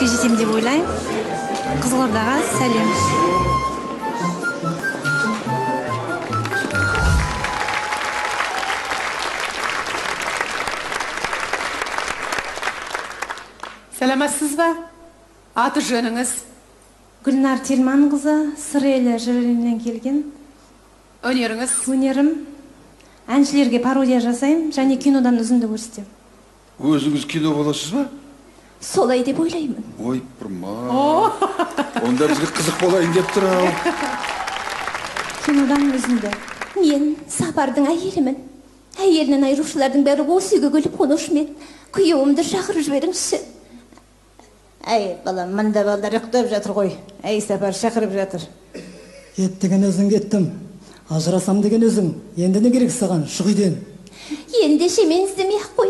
жеткизем деп ойлайм. Кызылордага салем. Саламатсызбы? Аты жөнүңүз? Гүлнар Тельман кызы, Сыреле жырынан келген. Өнеріңіз? Өнерім әншілерге пародия жасайм, және кинодан үзінді көрсетем. Өзіңіз кино боласыз ба? Солай деп ойлаймын. Ой, бұрмай. Онда бізге қызық болайын деп тұр ау. Кинодан үзінді. Мен Сапардың әйелімін. Әйелінен айырушылардың бәрі осы үйге келіп қонушымен. Күйеуімді шақырып жіберіңізші. Әй, балам, мында балдар ұйықтап жатыр ғой. Әй, Сапар шақырып жатыр. Кет деген өзің кеттім. Ажырасам деген өзің. Енді не керек саған? Шық үйден. Ендеше мен іздемей-ақ қой.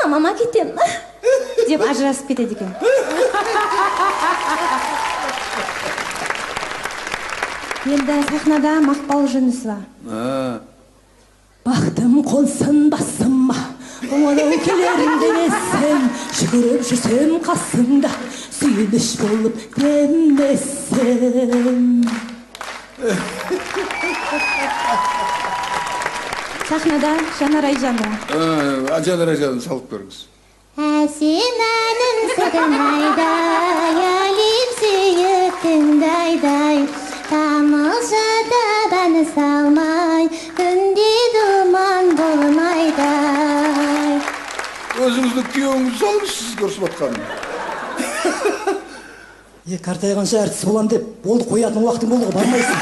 Мамама кетем. Деп ажырасып кетеді екен. Енді сахнада Мақпал Жүнісова. Бақтым қонсын басыма, оңалау келерін демесем, жүгіріп жүрсем қасымда, сүйініш болып демесем. Сахнада Жанар Айжанова. Жанар Айжанды салып көріңіз. Әсем әнін сағынайдай, әлем сүйіктің дайдай, тамылжыда бәні салмай, үнде думан болмайдай. Өзіңізді күйеуіңіз салып сіз көрсіп атқанын. Қартайғанша әртіс болам деп, болды қоятын уақытың болды ғой, бармайсың.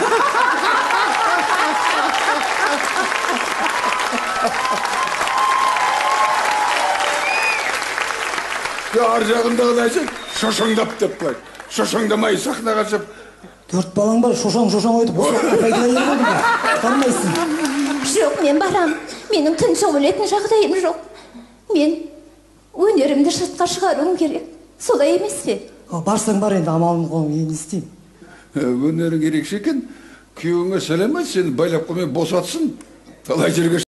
Ар жағындағыны айтсақ, шошаңдап деп қойды. Шошаңдамай сахнаға шығып. 4 балаң бар, шошаң ойды, осы уақытта пайдалы ел болды ғой, бармайсың. Жоқ, мен барам. Менің тыныш өлетін жағдайым жоқ. Мен өнерімді сыртқа шығаруым керек. Солай емес пе? Барсаң бар енді, амалым қолым, енді істейм. Өнерің ерекше екен. Күйеуіңе сәлем айт, сені байлап қоймай босатсын. Талай жерге